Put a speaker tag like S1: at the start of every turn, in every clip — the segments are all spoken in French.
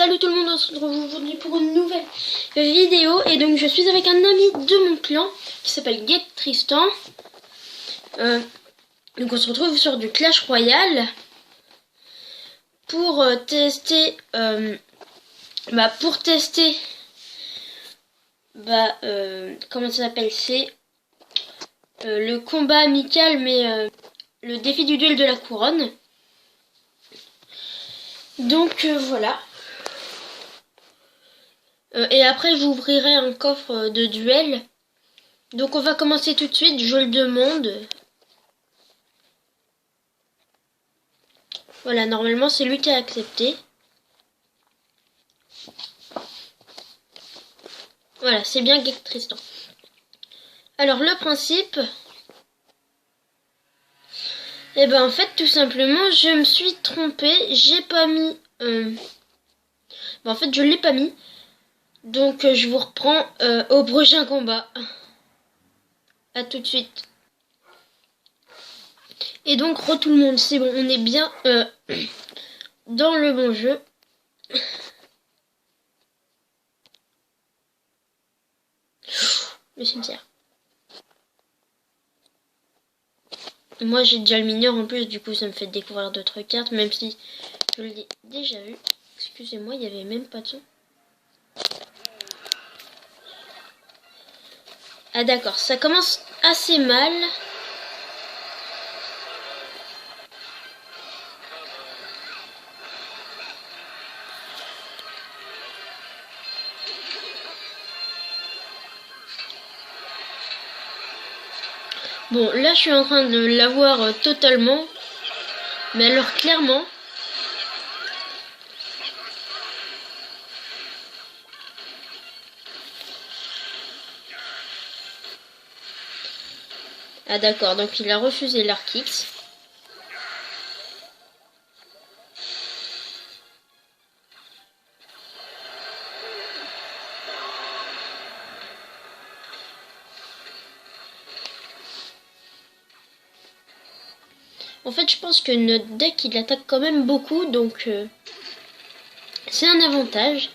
S1: Salut tout le monde, on se retrouve aujourd'hui pour une nouvelle vidéo. Et donc je suis avec un ami de mon clan qui s'appelle Geek Tristan. Donc on se retrouve sur du Clash Royale pour tester comment ça s'appelle, c'est le combat amical, mais le défi du duel de la couronne. Donc voilà. Et après j'ouvrirai un coffre de duel. Donc on va commencer tout de suite, je le demande. Voilà, normalement c'est lui qui a accepté. Voilà, c'est bien Geek Tristan. Alors le principe, en fait tout simplement je me suis trompée, j'ai pas mis en fait je l'ai pas mis. Donc je vous reprends au prochain combat. À tout de suite. Et donc tout le monde, c'est bon, on est bien dans le bon jeu. Le cimetière. Moi j'ai déjà le mineur en plus, du coup ça me fait découvrir d'autres cartes, même si je l'ai déjà vu. Excusez-moi, il n'y avait même pas de son. Ah d'accord, ça commence assez mal. Bon, là je suis en train de l'avoir totalement. Mais alors clairement... Ah d'accord, donc il a refusé l'arc X. En fait, je pense que notre deck, il attaque quand même beaucoup, donc c'est un avantage.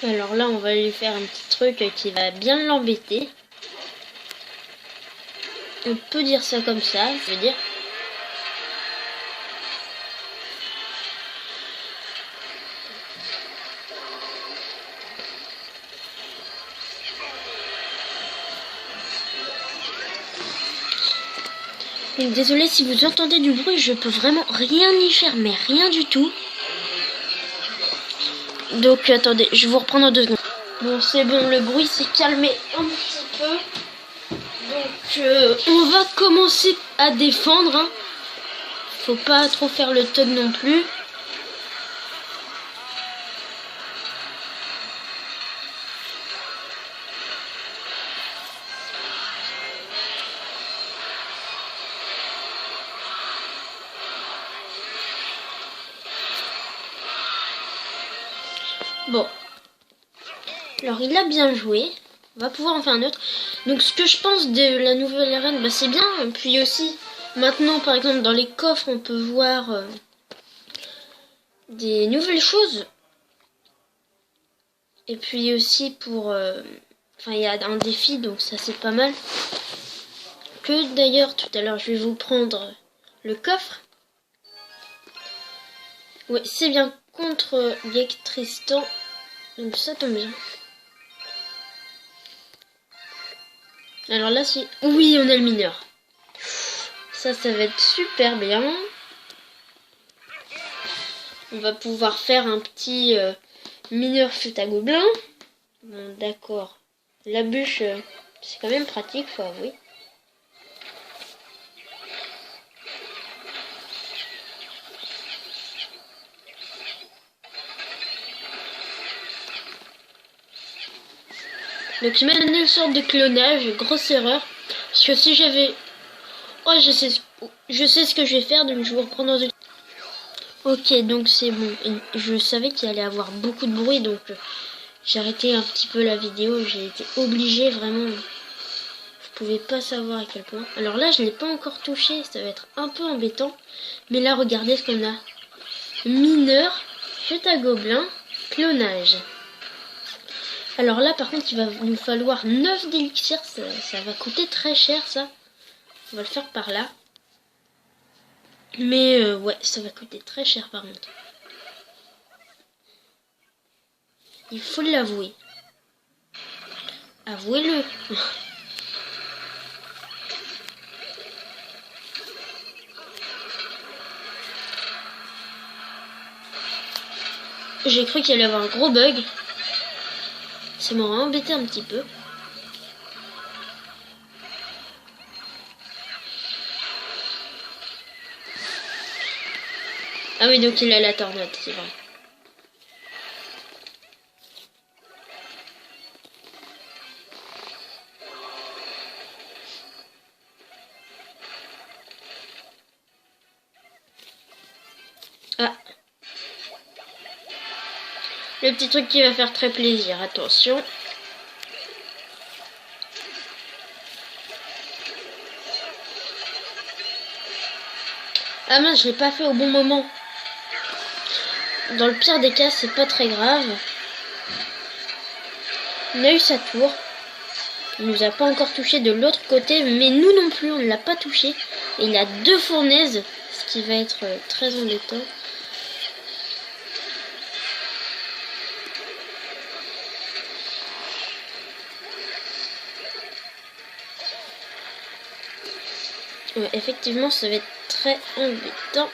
S1: Alors là, on va lui faire un petit truc qui va bien l'embêter. On peut dire ça comme ça, je veux dire. Donc désolé si vous entendez du bruit, je peux vraiment rien y faire, mais rien du tout. Donc attendez, je vais vous reprendre en 2 secondes. Bon, c'est bon, le bruit s'est calmé un petit peu. Donc on va commencer à défendre, hein. Faut pas trop faire le tonne non plus. Bon, alors il a bien joué. On va pouvoir en faire un autre. Donc ce que je pense de la nouvelle arène, c'est bien. Puis aussi, maintenant par exemple dans les coffres, on peut voir des nouvelles choses. Et puis aussi pour... il y a un défi, donc ça c'est pas mal. Que d'ailleurs, tout à l'heure, je vais vous prendre le coffre. Oui, c'est bien contre Geek Tristan. Donc ça tombe bien. Alors là, si... Oui, on a le mineur. Ça va être super bien. On va pouvoir faire un petit mineur chute à gobelin. Bon, d'accord. La bûche, c'est quand même pratique, faut avouer. Donc il m'a donné une sorte de clonage, grosse erreur. Parce que si j'avais... Oh, je sais ce que je vais faire, donc je vous reprends dans une... Ok, donc c'est bon. Je savais qu'il allait avoir beaucoup de bruit, donc j'ai arrêté un petit peu la vidéo. J'ai été obligée, vraiment. Vous pouvez pas savoir à quel point. Alors là, je n'ai pas encore touché, ça va être un peu embêtant. Mais là, regardez ce qu'on a. Mineur, jeu à gobelins, clonage. Alors là, par contre, il va nous falloir 9 d'élixir. Ça va coûter très cher, ça. On va le faire par là. Mais ouais, ça va coûter très cher, par contre. Il faut l'avouer. Avouez-le. J'ai cru qu'il allait y avoir un gros bug. Ça m'aurait embêté un petit peu. Ah oui, donc il a la tornade, c'est vrai. Ah. Le petit truc qui va faire très plaisir, attention. Ah mince, je l'ai pas fait au bon moment. Dans le pire des cas, c'est pas très grave. Il a eu sa tour. Il nous a pas encore touché de l'autre côté, mais nous non plus, on ne l'a pas touché. Et il a 2 fournaises, ce qui va être très embêtant. Ouais, effectivement, ça va être très embêtant.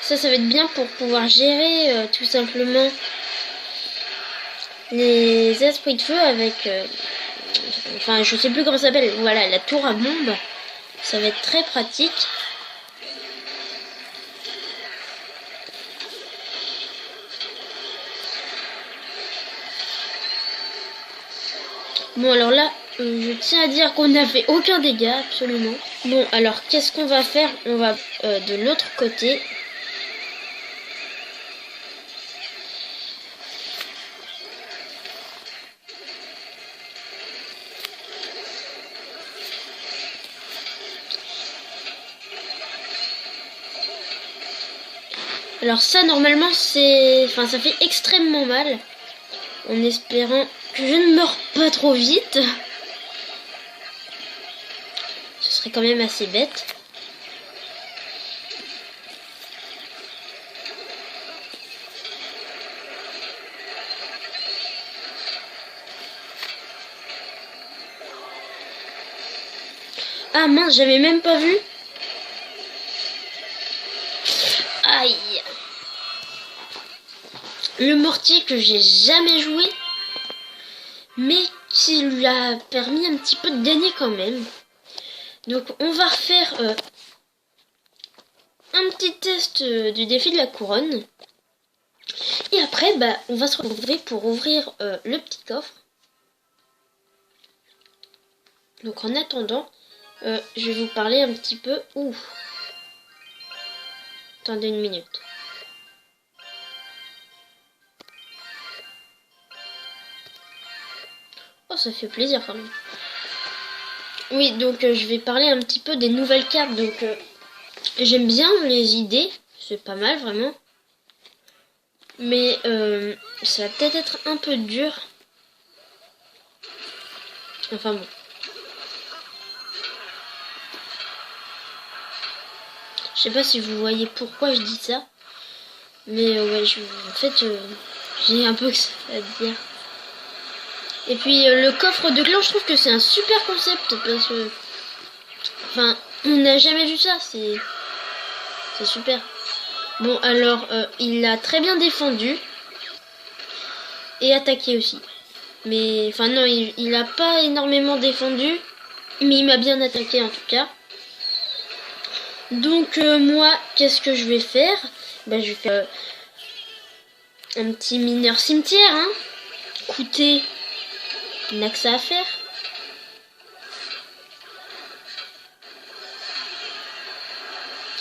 S1: Ça va être bien pour pouvoir gérer tout simplement les esprits de feu avec... enfin, je sais plus comment ça s'appelle. Voilà, la tour à bombe. Ça va être très pratique. Bon, alors là, je tiens à dire qu'on n'a fait aucun dégât, absolument. Bon, alors, qu'est-ce qu'on va faire? On va de l'autre côté. Alors ça, normalement, c'est... Enfin, ça fait extrêmement mal. En espérant que je ne meurs pas trop vite. Ce serait quand même assez bête. Ah mince, j'avais même pas vu. Aïe. Le mortier que j'ai jamais joué, mais qui lui a permis un petit peu de gagner quand même. Donc on va refaire un petit test du défi de la couronne. Et après, bah, on va se retrouver pour ouvrir le petit coffre. Donc en attendant, je vais vous parler un petit peu. Ouh. Attendez une minute. Oh, ça fait plaisir quand même. Oui, donc je vais parler un petit peu des nouvelles cartes. Donc j'aime bien les idées, c'est pas mal vraiment. Mais ça va peut-être être un peu dur. Enfin bon. Je sais pas si vous voyez pourquoi je dis ça. Mais ouais, en fait, j'ai un peu que ça à dire. Et puis le coffre de clan, je trouve que c'est un super concept parce que... Enfin, on n'a jamais vu ça, c'est super. Bon, alors, il a très bien défendu. Et attaqué aussi. Mais, enfin non, il a pas énormément défendu. Mais il m'a bien attaqué en tout cas. Donc moi, qu'est-ce que je vais faire? Ben, je vais faire Un petit mineur cimetière, hein. Écoutez, il n'a que ça à faire.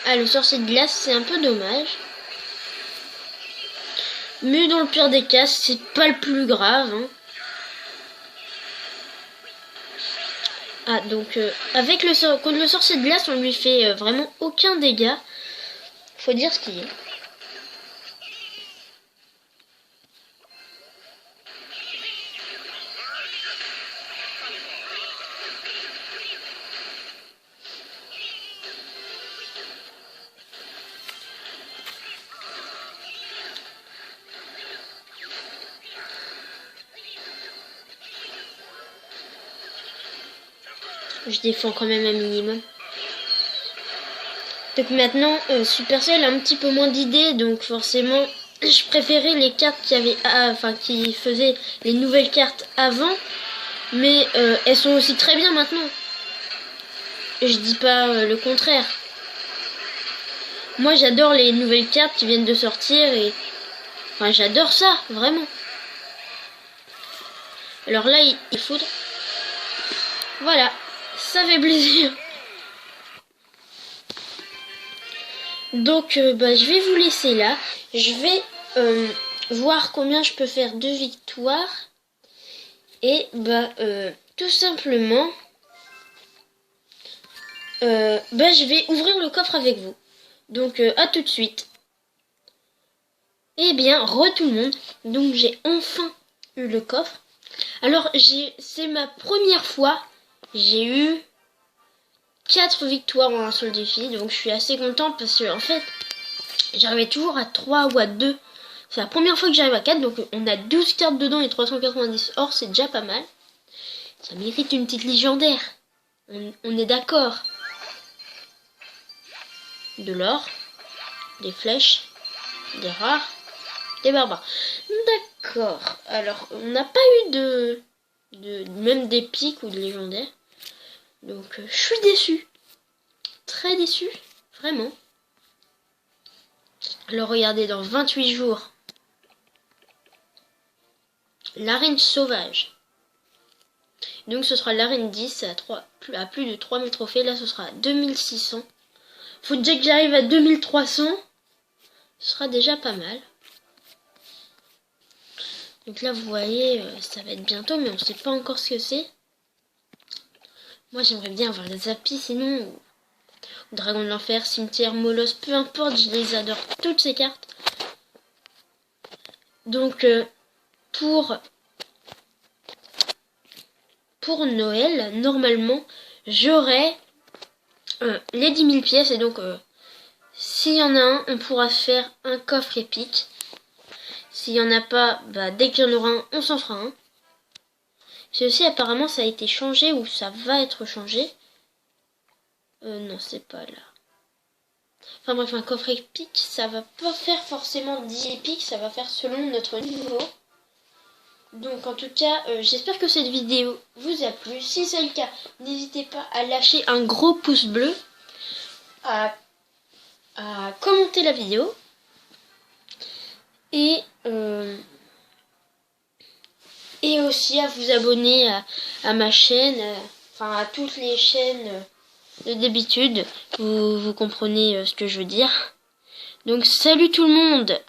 S1: Ah, le sorcier de glace, c'est un peu dommage. Mais dans le pire des cas, c'est pas le plus grave, hein. Ah, donc, contre le sorcier de glace, on lui fait vraiment aucun dégât. Faut dire ce qu'il est. Je défends quand même un minimum. Donc maintenant, Supercell a un petit peu moins d'idées, donc forcément, je préférais les cartes qui faisaient les nouvelles cartes avant, mais elles sont aussi très bien maintenant. Je dis pas le contraire. Moi, j'adore les nouvelles cartes qui viennent de sortir et enfin, j'adore ça, vraiment. Alors là, il foudre. Voilà, ça fait plaisir. Donc, je vais vous laisser là. Je vais voir combien je peux faire de victoires. Et, tout simplement, je vais ouvrir le coffre avec vous. Donc, à tout de suite. Eh bien, tout le monde. Donc, j'ai enfin eu le coffre. Alors, c'est ma première fois. J'ai eu 4 victoires en un seul défi, donc je suis assez contente parce que en fait j'arrivais toujours à 3 ou à 2. C'est la première fois que j'arrive à 4, donc on a 12 cartes dedans et 390 or, c'est déjà pas mal. Ça mérite une petite légendaire. On est d'accord. De l'or, des flèches, des rares, des barbares. D'accord. Alors, on n'a pas eu même d'épique ou de légendaire. Donc, je suis déçue. Très déçue. Vraiment. Alors, regardez, dans 28 jours, l'arène sauvage. Donc, ce sera l'arène 10 à plus de 3000 trophées. Là, ce sera à 2600. Faut déjà que j'arrive à 2300. Ce sera déjà pas mal. Donc là, vous voyez, ça va être bientôt, mais on sait pas encore ce que c'est. Moi, j'aimerais bien avoir les Zapis, sinon... Dragon de l'enfer, cimetière, Molosse, peu importe, je les adore, toutes ces cartes. Donc, pour Noël, normalement, j'aurai les 10 000 pièces. Et donc, s'il y en a un, on pourra faire un coffre épique. S'il n'y en a pas, dès qu'il y en aura un, on s'en fera un. Ceci, apparemment, ça a été changé ou ça va être changé. Non, c'est pas là. Enfin bref, un coffre épique, ça va pas faire forcément 10 épiques, ça va faire selon notre niveau. Donc en tout cas, j'espère que cette vidéo vous a plu. Si c'est le cas, n'hésitez pas à lâcher un gros pouce bleu, à commenter la vidéo et aussi à vous abonner à ma chaîne, à toutes les chaînes d'habitude. Vous comprenez ce que je veux dire. Donc salut tout le monde!